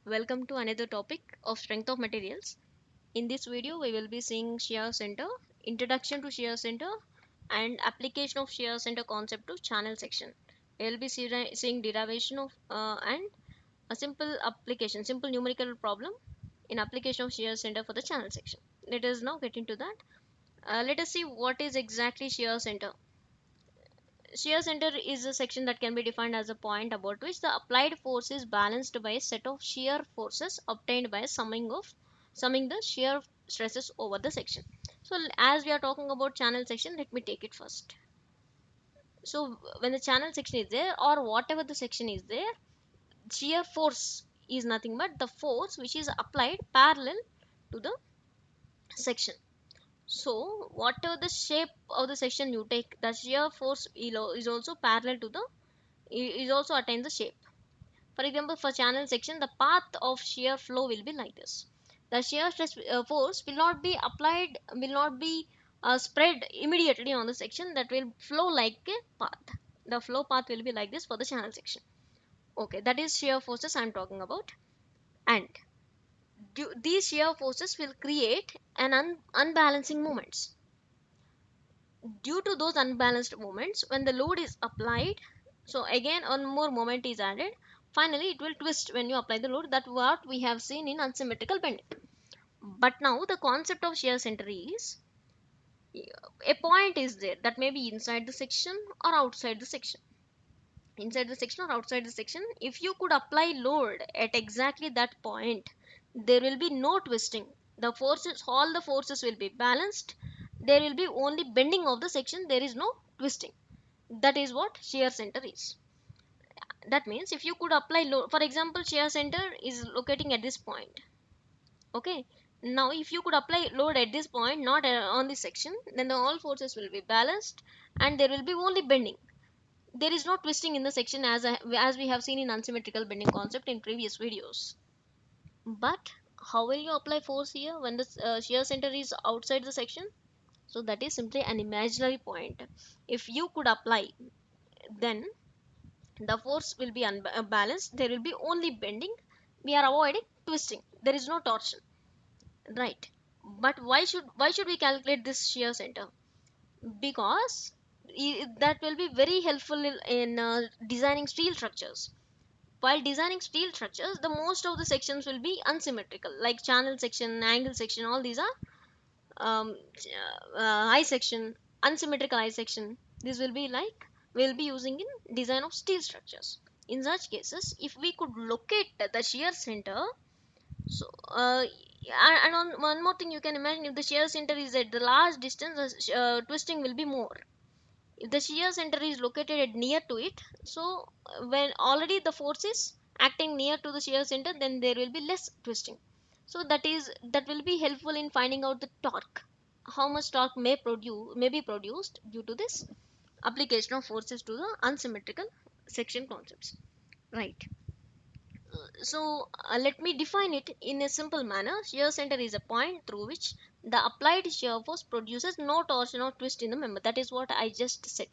Welcome to another topic of strength of materials. In this video, we will be seeing shear center, introduction to shear center, and application of shear center concept to channel section. We will be seeing derivation of and a simple application, simple numerical problem in application of shear center for the channel section. Let us now get into that. Let us see what is exactly shear center. Shear center is a section that can be defined as a point about which the applied force is balanced by a set of shear forces obtained by summing the shear stresses over the section. So as we are talking about channel section, let me take it first. So when the channel section is there or whatever the section is there, shear force is nothing but the force which is applied parallel to the section. So whatever the shape of the section you take, the shear force is also parallel to the is also attain the shape. For example, for channel section, the path of shear flow will be like this. The shear stress force will not be applied, will not be spread immediately on the section, that will flow like a path. The flow path will be like this for the channel section. Okay, that is shear forces I'm talking about. And these shear forces will create an unbalancing moments. Due to those unbalanced moments, when the load is applied, so again one more moment is added, finally it will twist when you apply the load. That what we have seen in unsymmetrical bending. But now the concept of shear center is, a point is there that may be inside the section or outside the section. Inside the section or outside the section, if you could apply load at exactly that point, there will be no twisting. The forces, all the forces will be balanced. There will be only bending of the section, there is no twisting. That is what shear center is. That means if you could apply load, for example, shear center is locating at this point. Okay, now if you could apply load at this point, not on this section, then the all forces will be balanced and there will be only bending. There is no twisting in the section as we have seen in unsymmetrical bending concept in previous videos. But how will you apply force here when the shear center is outside the section? So that is simply an imaginary point. If you could apply, then the force will be unbalanced, there will be only bending, we are avoiding twisting, there is no torsion, right? But why should we calculate this shear center? Because that will be very helpful in designing steel structures. While designing steel structures, the most of the sections will be unsymmetrical, like channel section, angle section, all these are um, eye section, unsymmetrical eye section. This will be like we'll be using in design of steel structures. In such cases, if we could locate the shear center, so and on one more thing, you can imagine if the shear center is at the large distance, the twisting will be more. If the shear center is located at near to it, so when already the force is acting near to the shear center, then there will be less twisting. So that will be helpful in finding out the torque, how much torque may be produced due to this application of forces to the unsymmetrical section concepts, right? So let me define it in a simple manner. Shear center is a point through which the applied shear force produces no torsion or twist in the member. That is what I just said.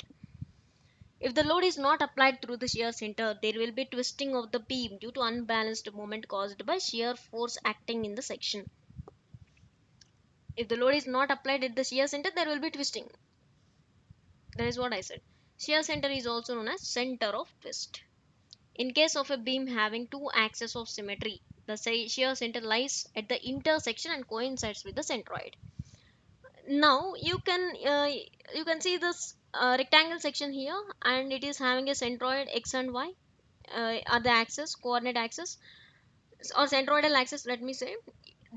If the load is not applied through the shear center, there will be twisting of the beam due to unbalanced moment caused by shear force acting in the section. If the load is not applied at the shear center, there will be twisting. That is what I said. Shear center is also known as center of twist. In case of a beam having two axes of symmetry, the shear center lies at the intersection and coincides with the centroid. Now you can see this rectangle section here, and it is having a centroid x and y are the axis, coordinate axis, or centroidal axis, let me say.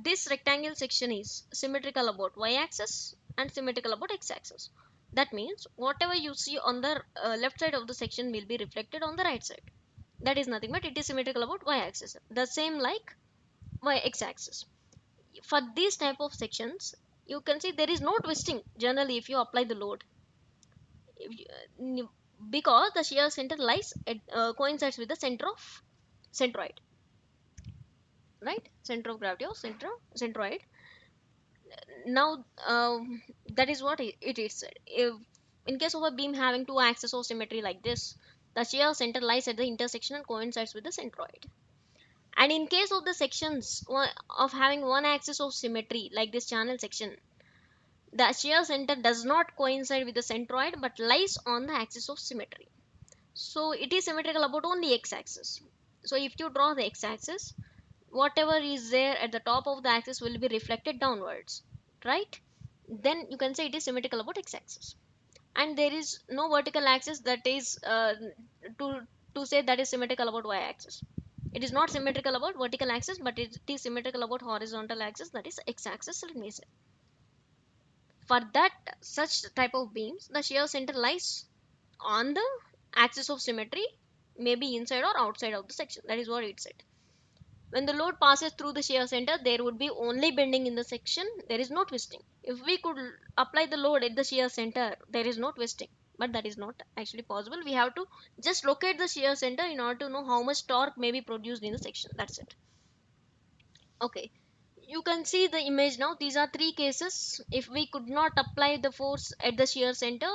This rectangle section is symmetrical about y axis and symmetrical about x axis. That means whatever you see on the left side of the section will be reflected on the right side. That is nothing but it is symmetrical about y axis, the same like y x axis. For these type of sections, you can see there is no twisting generally if you apply the load. If you, because the shear center lies at, coincides with the center of centroid, right? Center of gravity or centroid. Now that is what it is. If in case of a beam having two axes of symmetry like this, the shear center lies at the intersection and coincides with the centroid. And in case of the sections of having one axis of symmetry like this channel section, the shear center does not coincide with the centroid but lies on the axis of symmetry. So it is symmetrical about only x-axis. So if you draw the x-axis, whatever is there at the top of the axis will be reflected downwards, right? Then you can say it is symmetrical about x-axis. And there is no vertical axis that is to to say that is symmetrical about y-axis. It is not symmetrical about vertical axis, but it is symmetrical about horizontal axis, that is x-axis. Let me say, for that such type of beams, the shear center lies on the axis of symmetry, maybe inside or outside of the section. That is what it said. When the load passes through the shear center, there would be only bending in the section. There is no twisting. If we could apply the load at the shear center, there is no twisting. But that is not actually possible. We have to just locate the shear center in order to know how much torque may be produced in the section. That's it. Okay. You can see the image now. These are three cases. If we could not apply the force at the shear center,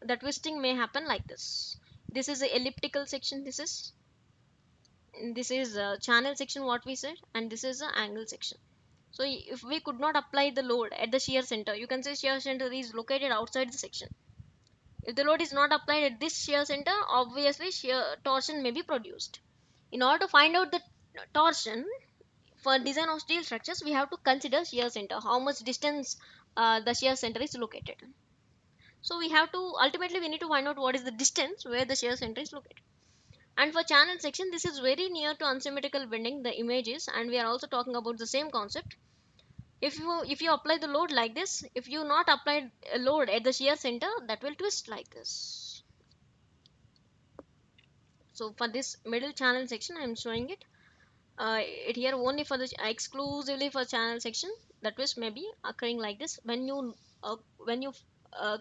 the twisting may happen like this. This is the elliptical section. This is a channel section, what we said, and this is the angle section. So if we could not apply the load at the shear center, you can say shear center is located outside the section. If the load is not applied at this shear center, obviously shear torsion may be produced. In order to find out the torsion for design of steel structures, we have to consider shear center, how much distance the shear center is located. So we have to ultimately we need to find out what is the distance where the shear center is located. And for channel section, this is very near to unsymmetrical bending, the images, and we are also talking about the same concept. If you apply the load like this, if you not apply a load at the shear center, that will twist like this. So for this middle channel section, I am showing it here only for the exclusively for channel section. The twist may be occurring like this when you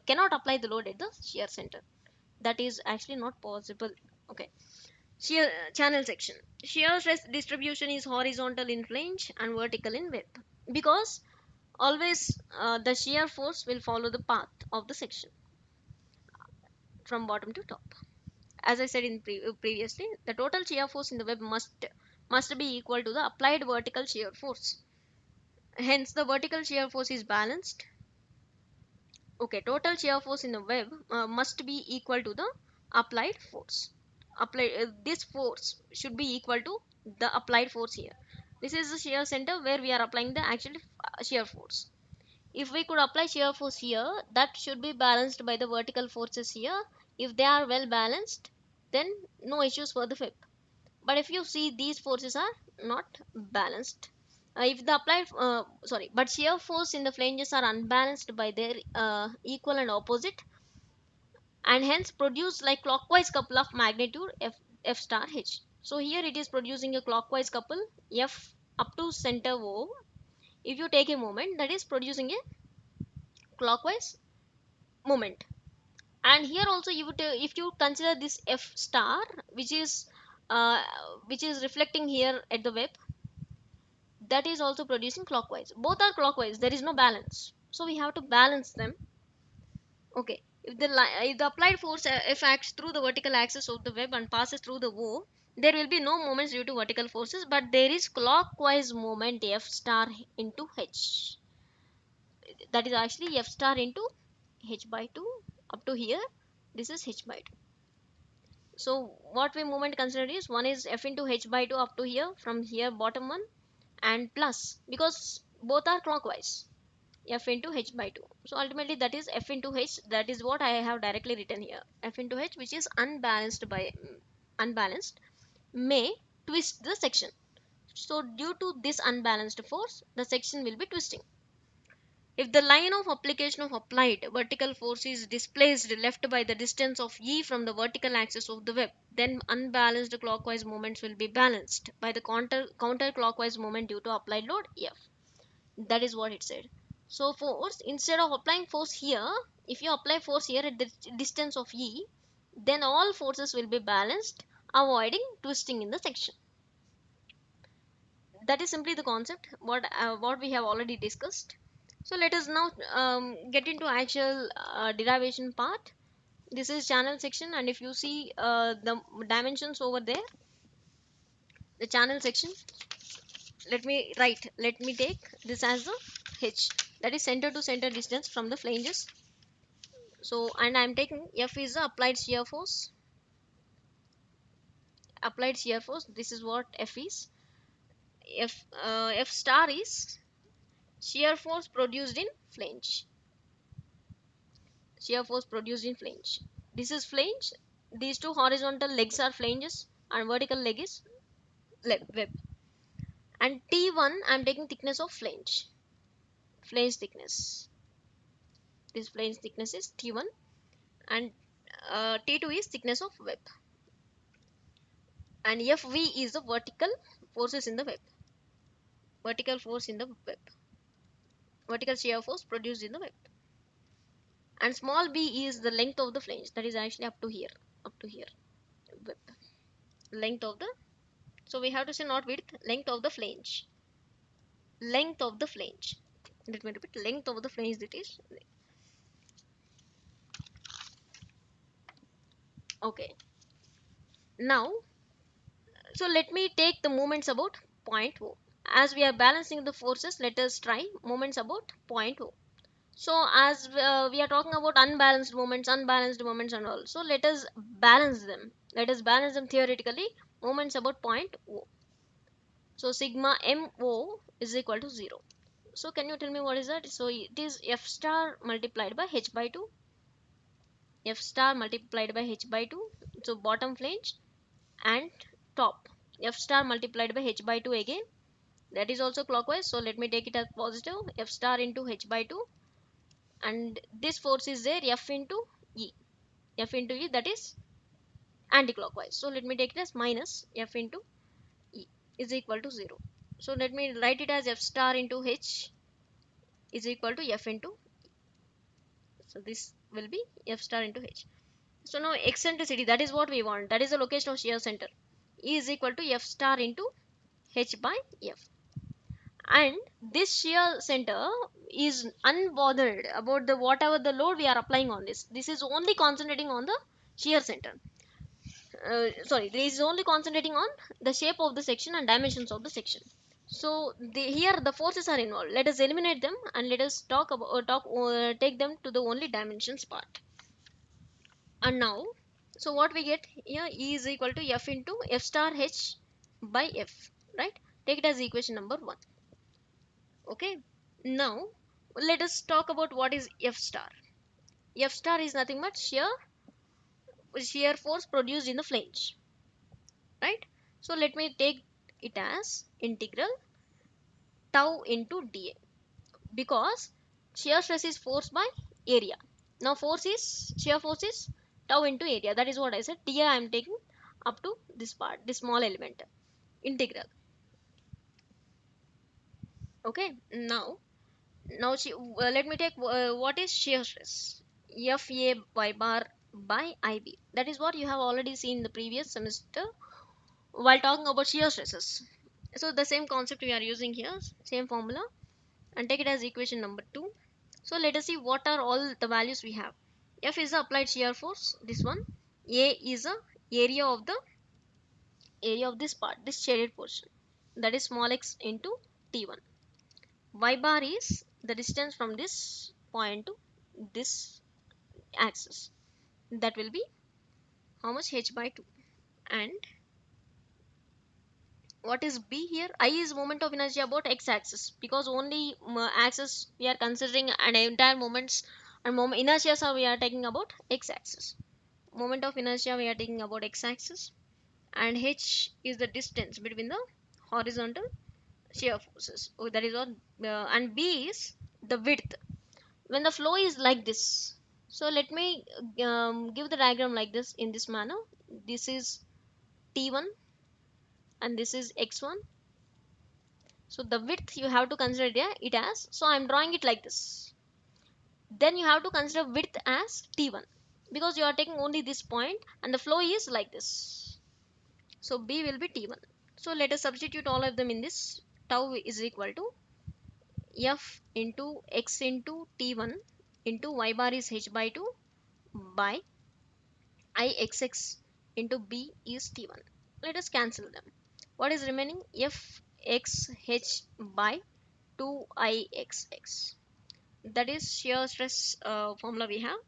cannot apply the load at the shear center. That is actually not possible. Okay. Shear channel section. Shear stress distribution is horizontal in flange and vertical in width, because always the shear force will follow the path of the section from bottom to top. As I said in previously, the total shear force in the web must be equal to the applied vertical shear force. Hence, the vertical shear force is balanced. Okay, total shear force in the web must be equal to the applied force. This force should be equal to the applied force here. This is the shear center where we are applying the actual shear force. If we could apply shear force here, that should be balanced by the vertical forces here. If they are well balanced, then no issues for the FIP. But if you see, these forces are not balanced. If the applied but shear force in the flanges are unbalanced by their equal and opposite, and hence produce like clockwise couple of magnitude f star h. So here it is producing a clockwise couple f up to center O. If you take a moment, that is producing a clockwise moment. And here also you would if you consider this f star, which is uh, which is reflecting here at the web, that is also producing clockwise. Both are clockwise, there is no balance, so we have to balance them. Okay, if the applied force f acts through the vertical axis of the web and passes through the O, there will be no moments due to vertical forces, but there is clockwise moment f star into h. That is actually f star into h by 2 up to here. This is h by 2. So what we moment consider is one is f into h by 2 up to here, from here bottom one, and plus, because both are clockwise, f into h by 2. So ultimately that is f into h, that is what I have directly written here. F into h, which is unbalanced, may twist the section. So due to this unbalanced force, the section will be twisting. If the line of application of applied vertical force is displaced left by the distance of E from the vertical axis of the web, then unbalanced clockwise moments will be balanced by the counterclockwise moment due to applied load F. That is what it said. So force, instead of applying force here, if you apply force here at the distance of E, then all forces will be balanced, avoiding twisting in the section. That is simply the concept what we have already discussed. So let us now get into actual derivation part. This is channel section, and if you see the dimensions over there, the channel section, let me take this as the h, that is center to center distance from the flanges. So, and I'm taking F is the applied shear force. This is what F is. F star is shear force produced in flange. Shear force produced in flange. This is flange. These two horizontal legs are flanges and vertical leg is web. And T1 I'm taking thickness of flange thickness. This flange thickness is T1, and T2 is thickness of web, and Fv is the forces in the web vertical force in the web vertical shear force produced in the web. And small b is the length of the flange, that is actually up to here web length of the, so we have to say not width, length of the flange. Let me repeat, length of the flange, that is okay. Now, so let me take the moments about point O. As we are balancing the forces, let us try moments about point O. So as we are talking about unbalanced moments and all, so let us balance them. Let us balance them theoretically. Moments about point O. So sigma MO is equal to 0. So can you tell me what is that? So it is F star multiplied by H by 2. F star multiplied by H by 2. So bottom flange and top. F star multiplied by H by 2 again. That is also clockwise. So let me take it as positive. F star into H by 2. And this force is there, F into E, that is anti-clockwise. So let me take it as minus F into E is equal to 0. So let me write it as F star into H is equal to F into E. So this will be F star into H. So now eccentricity, that is what we want, that is the location of shear center. E is equal to F star into H by F. And this shear center is unbothered about the whatever the load we are applying on this is only concentrating on the shear center. This is only concentrating on the shape of the section and dimensions of the section. So here the forces are involved, let us eliminate them and let us take them to the only dimensions part. And now, so what we get here, E is equal to F into F star H by F, right? Take it as equation number 1. Okay, now let us talk about what is F star. F star is nothing but shear force produced in the flange, right? So let me take it as integral tau into dA, because shear stress is force by area. Now shear force is tau into area, that is what I said. dA I am taking up to this part, this small element, integral. Okay, let me take what is shear stress. Fa y bar by Ib, that is what you have already seen in the previous semester while talking about shear stresses. So the same concept we are using here, same formula, and take it as equation number 2. So let us see what are all the values we have. F is the applied shear force, this one. A is the area of this part, this shaded portion, that is small x into T1. Y bar is the distance from this point to this axis, that will be how much, H by 2. And what is B here? I is moment of inertia about x axis, because only axis we are considering, and entire moments and inertia we are taking about x axis. Moment of inertia we are taking about x axis, and H is the distance between the horizontal shear forces. Oh, that is all. And B is the width when the flow is like this. So let me give the diagram like this, in this manner. This is T1 and this is x1. So the width you have to consider it as, so I'm drawing it like this. Then you have to consider width as T1, because you are taking only this point and the flow is like this. So B will be T1. So let us substitute all of them in this. Tau is equal to F into x into T1 into y bar is H by 2 by Ixx into B is T1. Let us cancel them. What is remaining? F xh by 2ixx. That is shear stress formula we have.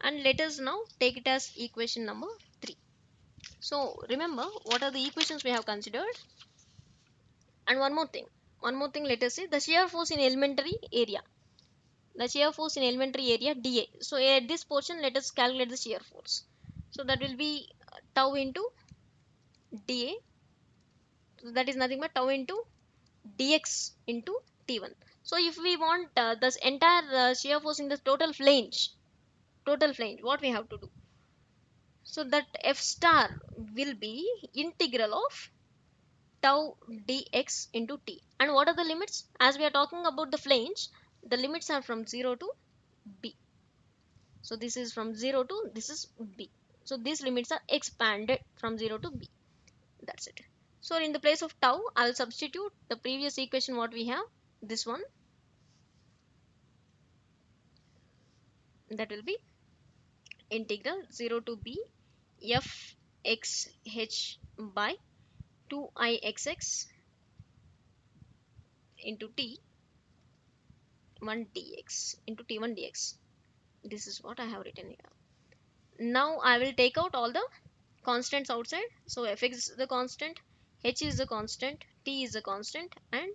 And let us now take it as equation number 3. So remember what are the equations we have considered. And one more thing, let us say the shear force in elementary area. The shear force in elementary area dA. So at this portion let us calculate the shear force. So that will be tau into dA. So that is nothing but tau into dx into T1. So if we want this entire shear force in the total flange, what we have to do? So that F star will be integral of tau dx into T. And what are the limits? As we are talking about the flange, the limits are from 0 to B. So this is from 0 to this is B. So these limits are expanded from 0 to B. That's it. So in the place of tau, I'll substitute the previous equation what we have. This one, that will be integral 0 to B f x h by 2ixx into T 1 dx into T1 dx. This is what I have written here. Now I will take out all the constants outside. So fx is the constant, h is the constant, t is the constant, and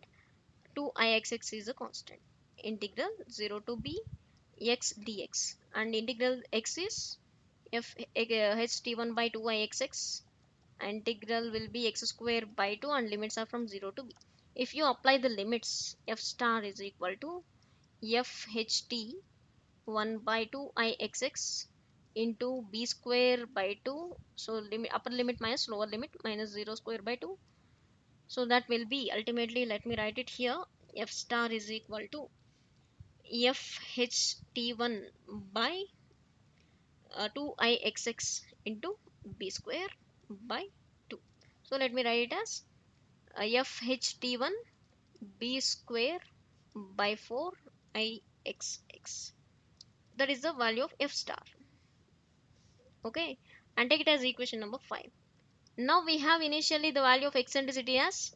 2ixx is the constant. Integral 0 to b x dx, and integral x is f ht1 by 2ixx. Integral will be x square by 2, and limits are from 0 to b. If you apply the limits, f star is equal to fht 1 by 2 ixx into b square by 2. So limit, upper limit minus lower limit, minus 0 square by 2. So that will be ultimately, let me write it here, f star is equal to fht1 by 2ixx into b square by 2. So let me write it as fht1 b square by 4 ixx. That is the value of f star. Okay, and take it as equation number 5. Now we have initially the value of eccentricity as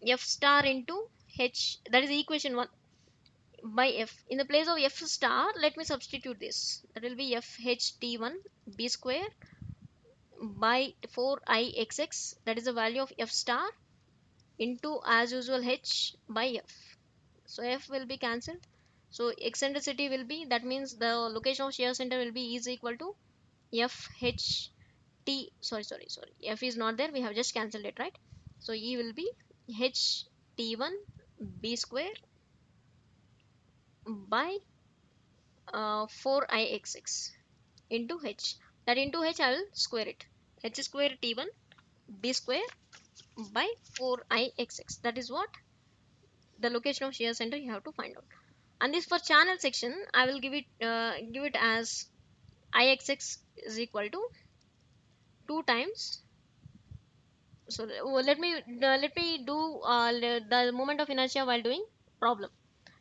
f star into h, that is equation 1, by f. In the place of f star, let me substitute this. That will be fht1 b square by 4ixx, that is the value of f star, into as usual h by f. So f will be cancelled. So eccentricity will be, that means the location of shear center will be is equal to fh t, sorry, f is not there, we have just cancelled it, right? So e will be h t1 b square by 4ixx into h. That into h I will square it, h square t1 b square by 4ixx. That is what the location of shear center you have to find out. And this for channel section, I will give it as ixx is equal to 2 times. So let me do the moment of inertia while doing problem.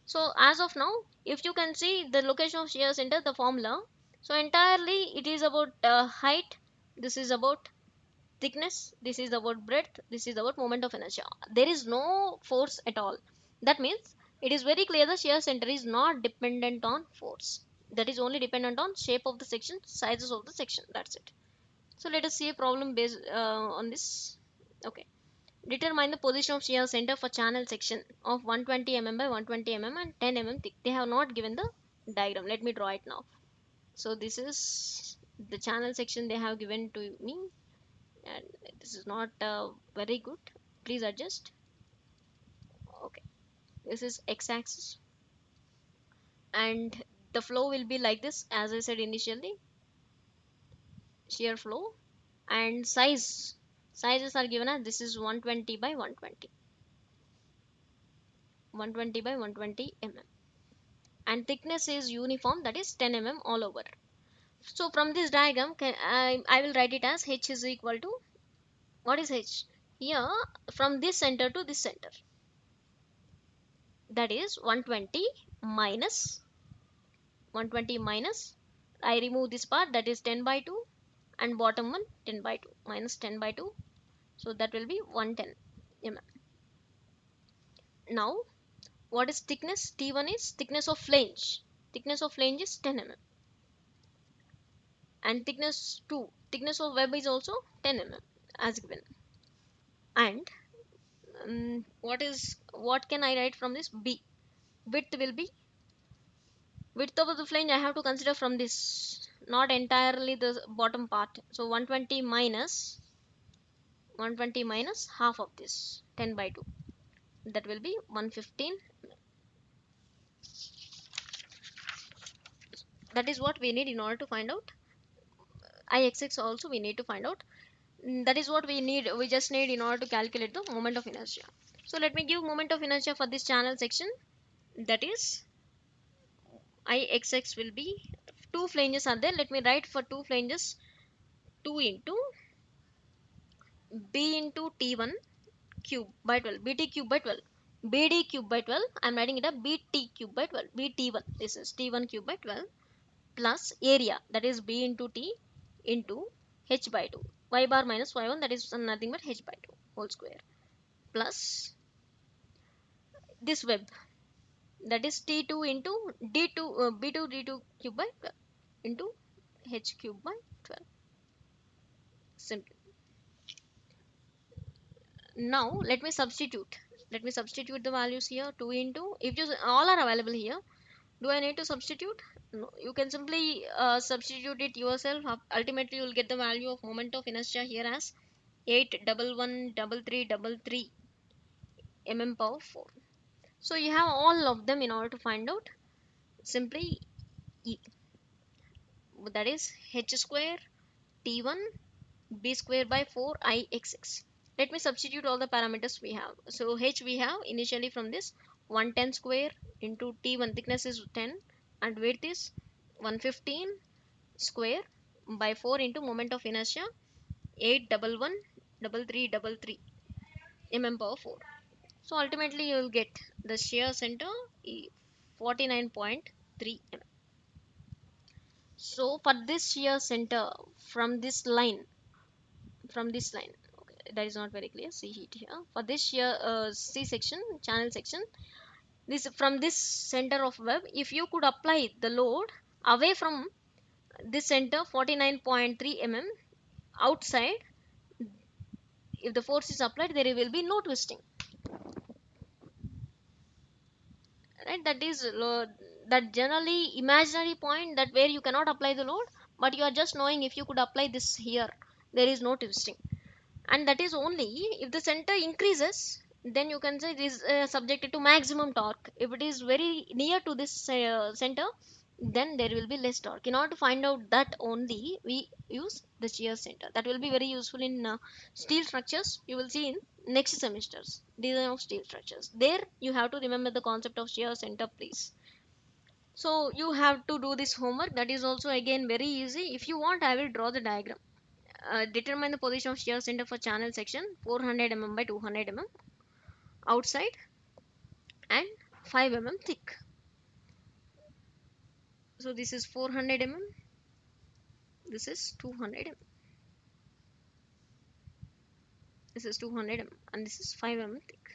So as of now, if you can see the location of shear center, the formula, so entirely it is about height, this is about thickness, this is about breadth, this is about moment of inertia. There is no force at all. That means it is very clear the shear center is not dependent on force. That is only dependent on shape of the section, sizes of the section. That's it. So let us see a problem based on this. Okay. Determine the position of shear center for channel section of 120 mm by 120 mm and 10 mm thick. They have not given the diagram. Let me draw it now. So this is the channel section they have given to me, and this is not very good. Please adjust. Okay. This is x-axis, and the flow will be like this, as I said initially, shear flow, and sizes are given as this is 120 by 120, 120 by 120 mm, and thickness is uniform, that is 10 mm all over. So from this diagram I will write it as h is equal to, what is h here, from this center to this center, that is 120 minus 120 minus, I remove this part, that is 10 by 2, and bottom one 10 by 2 minus 10 by 2, so that will be 110 mm. Now what is thickness? T1 is thickness of flange. Thickness of flange is 10 mm. And thickness 2, thickness of web is also 10 mm as given. And what can I write from this? B. Width will be, width of the flange I have to consider from this, not entirely the bottom part. So 120 minus half of this, 10 by 2. That will be 115. That is what we need in order to find out Ixx. Also we need to find out. That is what we just need in order to calculate the moment of inertia. So let me give moment of inertia for this channel section. That is Ixx will be, two flanges are there. Let me write for two flanges, 2 into B into T1 cube by 12, BT cube by 12, BD cube by 12. I'm writing it up, BT cube by 12, BT1. This is T1 cube by 12 plus area, that is B into T into H by 2. Y bar minus Y1, that is nothing but H by 2 whole square, plus this web, that is T2 into D2, B2 D2 cube by 12 into H cube by 12. Simple. Now let me substitute the values here. 2 into, if you all are available here, do I need to substitute? No, you can simply substitute it yourself. Ultimately you will get the value of moment of inertia here as 8113333 mm power 4. So you have all of them in order to find out. Simply E, that is h square t1 b square by 4 Ixx. Let me substitute all the parameters we have. So h we have initially from this 110 square into t1, thickness is 10 and width is 115 square by 4 into moment of inertia 8113333 mm power 4. So ultimately you will get the shear center 49.3 mm. So for this shear center from this line, okay, that is not very clear, see it here. For this shear C section, channel section, this from this center of web, if you could apply the load away from this center 49.3 mm outside, if the force is applied, there will be no twisting, right? That is that generally imaginary point, that where you cannot apply the load, but you are just knowing if you could apply this here, there is no twisting. And that is only if the center increases, then you can say it is subjected to maximum torque. If it is very near to this center, then there will be less torque. In order to find out that, only we use the shear center. That will be very useful in steel structures. You will see in next semesters, design of steel structures. There you have to remember the concept of shear center, please. So you have to do this homework. That is also again very easy. If you want, I will draw the diagram. Determine the position of shear center for channel section 400 mm by 200 mm outside and 5 mm thick. So this is 400 mm, this is 200 mm, this is 200 mm, and this is 5 mm thick.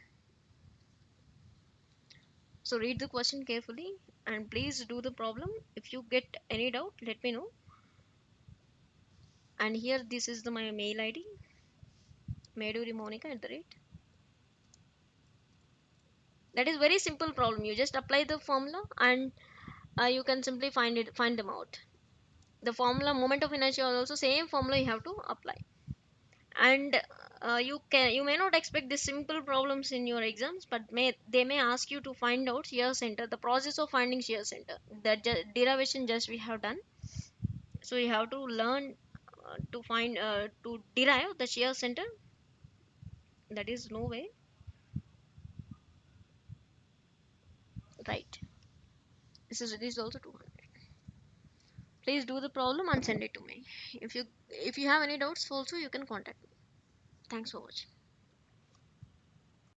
So read the question carefully and please do the problem. If you get any doubt, let me know. And here this is my mail ID, Meduri@. That is very simple problem. You just apply the formula and you can simply find them out. The formula moment of inertia is also same formula you have to apply. And you may not expect these simple problems in your exams, but they may ask you to find out shear center, the process of finding shear center, that derivation just we have done. So you have to learn to derive the shear center. That is no way, right? This is also 200. Please do the problem and send it to me. If you have any doubts also, you can contact me. Thanks for watching.